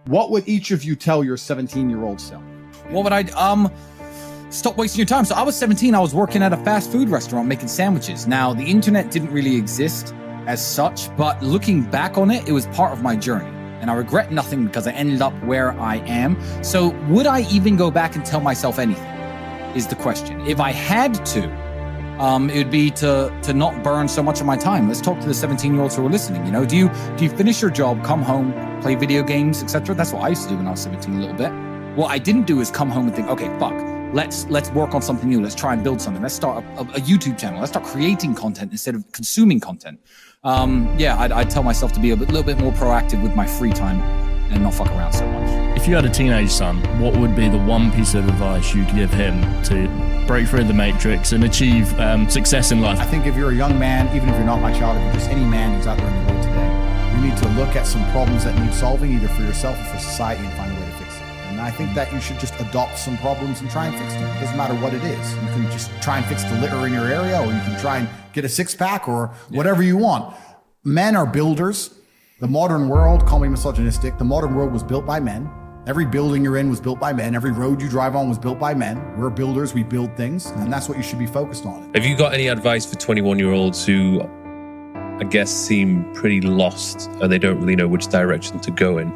What would each of you tell your 17-year-old self? What would I stop wasting your time? So I was 17, I was working at a fast food restaurant making sandwiches. Now, the internet didn't really exist as such, but looking back on it, it was part of my journey. And I regret nothing because I ended up where I am. So would I even go back and tell myself anything is the question. If I had to, it would be to not burn so much of my time. Let's talk to the 17-year-olds who are listening. You know, do you finish your job, come home, play video games, etc.? That's what I used to do when I was 17 a little bit. What I didn't do is come home and think, okay, fuck, let's work on something new. Let's try and build something. Let's start a YouTube channel. Let's start creating content instead of consuming content. I'd tell myself to be a little bit more proactive with my free time and not fuck around so much. If you had a teenage son, what would be the one piece of advice you'd give him to break through the matrix and achieve success in life? I think if you're a young man, even if you're not my child, if you're just any man who's out there in the world today, you need to look at some problems that need solving, either for yourself or for society, and find a way to fix it. And I think that you should just adopt some problems and try and fix them. It doesn't matter what it is. You can just try and fix the litter in your area, or you can try and get a six-pack or whatever you want. Men are builders. The modern world, call me misogynistic, the modern world was built by men. Every building you're in was built by men. Every road you drive on was built by men. We're builders, we build things, and that's what you should be focused on. Have you got any advice for 21-year-olds who, I guess, seem pretty lost and they don't really know which direction to go in?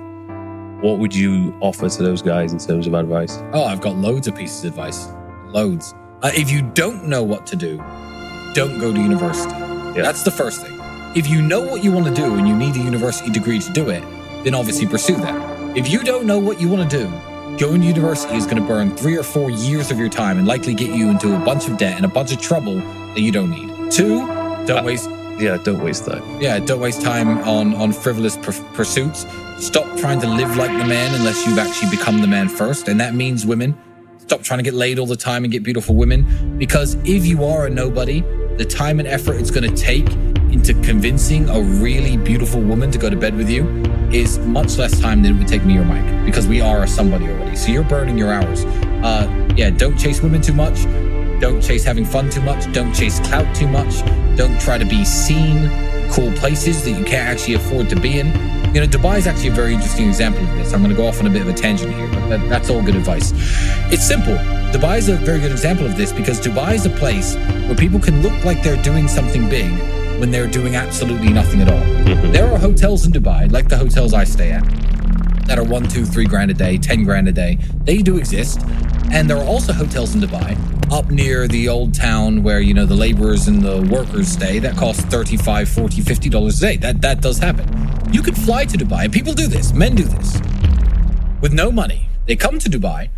What would you offer to those guys in terms of advice? Oh, I've got loads of pieces of advice. Loads. If you don't know what to do, don't go to university. Yeah. That's the first thing. If you know what you want to do and you need a university degree to do it, then obviously pursue that. If you don't know what you want to do, going to university is going to burn 3 or 4 years of your time and likely get you into a bunch of debt and a bunch of trouble that you don't need. 2, don't waste time. Yeah, don't waste time on frivolous pursuits. Stop trying to live like the man unless you've actually become the man first. And that means women. Stop trying to get laid all the time and get beautiful women. Because if you are a nobody, the time and effort it's going to take into convincing a really beautiful woman to go to bed with you is much less time than it would take me or Mike, because we are a somebody already. So you're burning your hours. Don't chase women too much. Don't chase having fun too much. Don't chase clout too much. Don't try to be seen in cool places that you can't actually afford to be in. You know, Dubai is actually a very interesting example of this. I'm going to go off on a bit of a tangent here, but that's all good advice. It's simple. Dubai is a very good example of this because Dubai is a place where people can look like they're doing something big when they're doing absolutely nothing at all. Mm-hmm. There are hotels in Dubai, like the hotels I stay at, that are 1, 2, 3 grand a day, 10 grand a day. They do exist. And there are also hotels in Dubai up near the old town where, you know, the laborers and the workers stay that cost $35, $40, $50 a day. That does happen. You could fly to Dubai, and people do this, men do this, with no money. They come to Dubai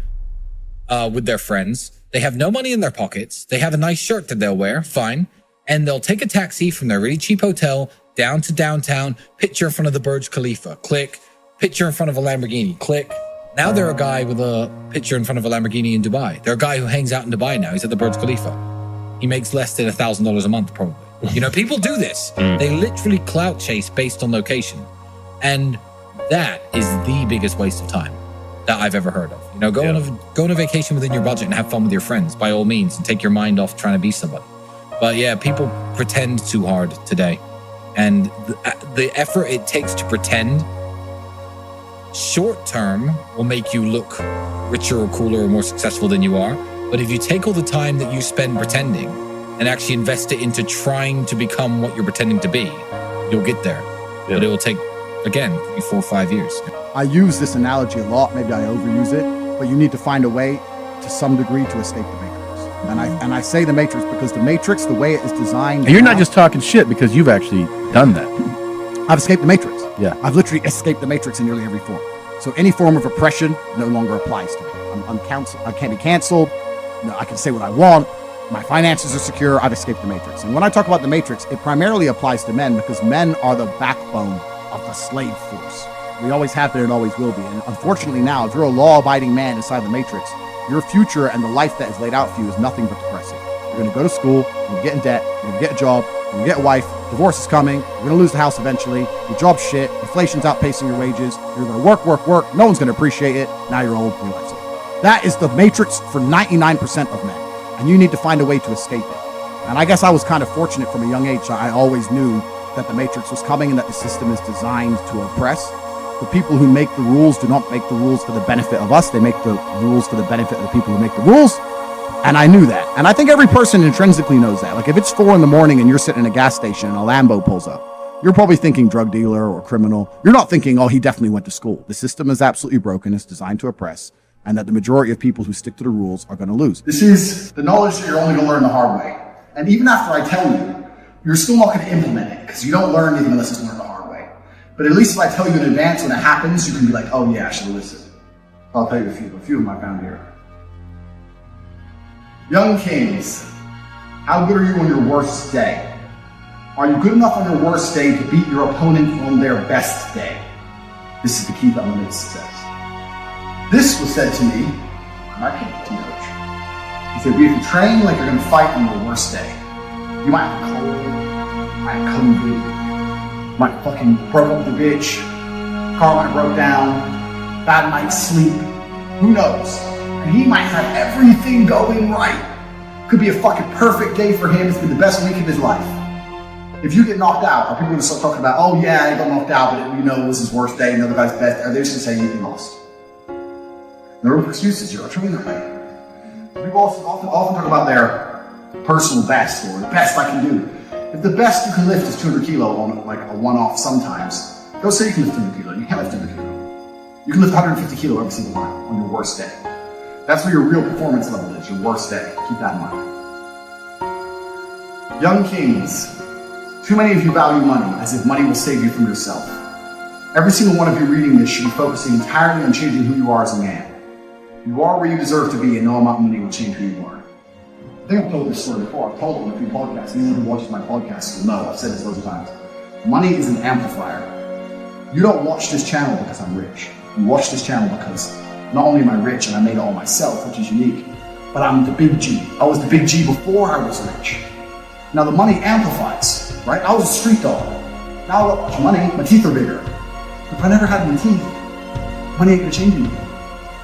with their friends. They have no money in their pockets. They have a nice shirt that they'll wear, fine. And they'll take a taxi from their really cheap hotel down to downtown, picture in front of the Burj Khalifa, click, picture in front of a Lamborghini, click. Now they're a guy with a picture in front of a Lamborghini in Dubai. They're a guy who hangs out in Dubai now. He's at the Burj Khalifa. He makes less than $1,000 a month, probably. You know, people do this. They literally clout chase based on location. And that is the biggest waste of time that I've ever heard of. You know, go on a vacation within your budget and have fun with your friends, by all means, and take your mind off trying to be somebody. But yeah, people pretend too hard today. And the effort it takes to pretend short term will make you look richer or cooler or more successful than you are. But if you take all the time that you spend pretending and actually invest it into trying to become what you're pretending to be, you'll get there. Yeah. But it will take, again, 3, 4, 5 years. I use this analogy a lot. Maybe I overuse it, but you need to find a way to some degree to escape the matrix. And I say the matrix because the matrix, the way it is designed. And you're not just talking shit because you've actually done that. I've escaped the matrix. Yeah. I've literally escaped the matrix in nearly every form. So any form of oppression no longer applies to me. I can't be canceled. No, I can say what I want. My finances are secure. I've escaped the matrix. And when I talk about the matrix, it primarily applies to men because men are the backbone of the slave force. We always have been and always will be. And unfortunately now, if you're a law-abiding man inside the matrix, your future and the life that is laid out for you is nothing but depressing. You're going to go to school, you're going to get in debt, you're going to get a job, you're going to get a wife, divorce is coming, you're going to lose the house eventually, your job's shit, inflation's outpacing your wages, you're going to work, no one's going to appreciate it, now you're old, your life's over. That is the matrix for 99% of men, and you need to find a way to escape it. And I guess I was kind of fortunate from a young age. I always knew that the matrix was coming and that the system is designed to oppress. The people who make the rules do not make the rules for the benefit of us. They make the rules for the benefit of the people who make the rules. And I knew that. And I think every person intrinsically knows that. Like if it's 4 a.m. and you're sitting in a gas station and a Lambo pulls up, you're probably thinking drug dealer or criminal. You're not thinking, oh, he definitely went to school. The system is absolutely broken. It's designed to oppress. And that the majority of people who stick to the rules are going to lose. This is the knowledge that you're only going to learn the hard way. And even after I tell you, you're still not going to implement it because you don't learn anything unless it's learned the hard way. But at least if I tell you in advance when it happens, you can be like, oh yeah, I should have listened. I'll tell you a few of them I found here. Young kings, how good are you on your worst day? Are you good enough on your worst day to beat your opponent on their best day? This is the key to unlimited success. This was said to me by my team coach. He said, we have to train like you're going to fight on your worst day. You might have a cold, you might have COVID, you might fucking broke up with a bitch, car might have broke down, bad night's sleep, who knows? And he might have everything going right. Could be a fucking perfect day for him. It's been the best week of his life. If you get knocked out, are people going to start talking about, oh yeah, he got knocked out, but it was his worst day and the other guy's best? Are they just going to say you lost? No room for excuses. You're training that way. People often talk about their personal best or the best I can do. If the best you can lift is 200 kilo on like a one-off sometimes, don't say you can lift 200 kilo. You can't lift 200 kilo. You can lift 150 kilo every single time on your worst day. That's where your real performance level is, your worst day. Keep that in mind. Young kings, too many of you value money as if money will save you from yourself. Every single one of you reading this should be focusing entirely on changing who you are as a man. You are where you deserve to be and no amount of money will change who you are. I think I've told this story before. I've told it on a few podcasts. Anyone who watches my podcast will know. I've said this loads of times. Money is an amplifier. You don't watch this channel because I'm rich. You watch this channel because not only am I rich and I made it all myself, which is unique, but I'm the big G. I was the big G before I was rich. Now the money amplifies, right? I was a street dog. Now I got much money, my teeth are bigger. But if I never had any teeth, money ain't gonna change anything.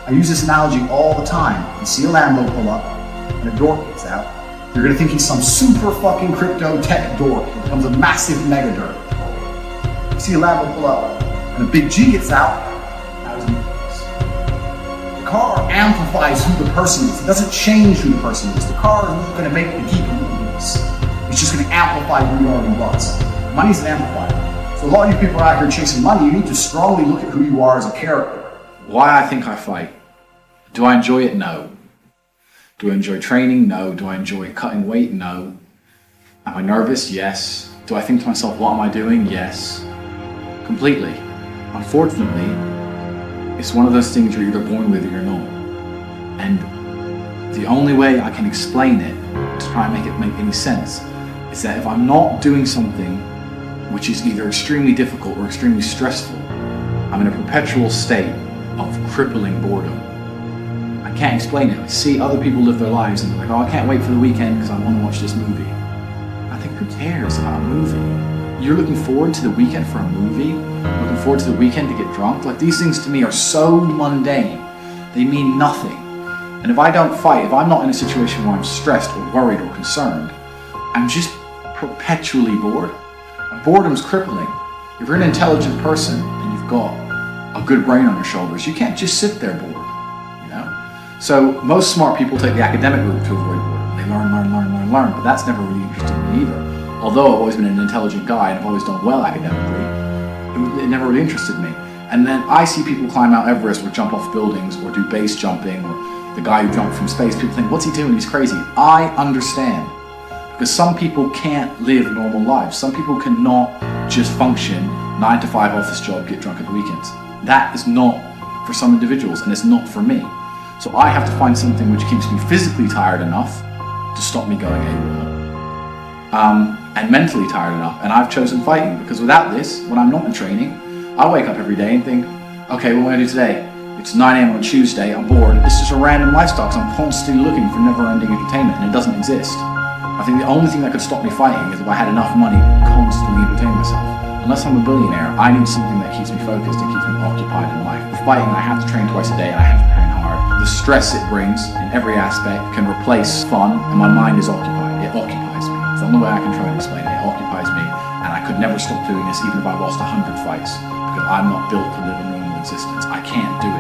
I use this analogy all the time. You see a Lambo pull up and a dork gets out. You're gonna think he's some super fucking crypto tech dork. He becomes a massive mega dork. You see a Lambo pull up and a big G gets out. Now he's the car amplifies who the person is. It doesn't change who the person is. The car is not gonna make the geek who he is. It's just gonna amplify who you are in bucks. Money's an amplifier. So a lot of you people are out here chasing money. You need to strongly look at who you are as a character. Why I think I fight. Do I enjoy it? No. Do I enjoy training? No. Do I enjoy cutting weight? No. Am I nervous? Yes. Do I think to myself, what am I doing? Yes. Completely. Unfortunately, it's one of those things you're either born with or you're not. And the only way I can explain it, to try and make it make any sense, is that if I'm not doing something which is either extremely difficult or extremely stressful, I'm in a perpetual state of crippling boredom. I can't explain it. I see other people live their lives and they're like, oh, I can't wait for the weekend because I want to watch this movie. I think, who cares about a movie? You're looking forward to the weekend for a movie? Looking forward to the weekend to get drunk? Like, these things to me are so mundane. They mean nothing. And if I don't fight, if I'm not in a situation where I'm stressed or worried or concerned, I'm just perpetually bored. And boredom's crippling. If you're an intelligent person and you've got a good brain on your shoulders, you can't just sit there bored, you know? So most smart people take the academic route to avoid boredom. They learn, but that's never really interested me either. Although I've always been an intelligent guy and I've always done well academically, it never really interested me. And then I see people climb Mount Everest or jump off buildings or do base jumping, or the guy who jumped from space. People think, what's he doing? He's crazy. I understand. Because some people can't live normal lives. Some people cannot just function 9 to 5 office job, get drunk at the weekends. That is not for some individuals, and it's not for me. So I have to find something which keeps me physically tired enough to stop me going AWOL. And mentally tired enough. And I've chosen fighting, because without this, when I'm not in training, I wake up every day and think, okay, what am I going to do today? It's 9 a.m. on a Tuesday, I'm bored. It's just a random lifestyle, because I'm constantly looking for never-ending entertainment, and it doesn't exist. I think the only thing that could stop me fighting is if I had enough money to constantly entertain myself. Unless I'm a billionaire, I need something that keeps me focused and keeps me occupied in life. With fighting, I have to train twice a day and I have to train hard. The stress it brings in every aspect can replace fun, and my mind is occupied. It occupies me. It's the only way I can try to explain it. It occupies me, and I could never stop doing this even if I lost 100 fights. I'm not built to live a normal existence. I can't do it.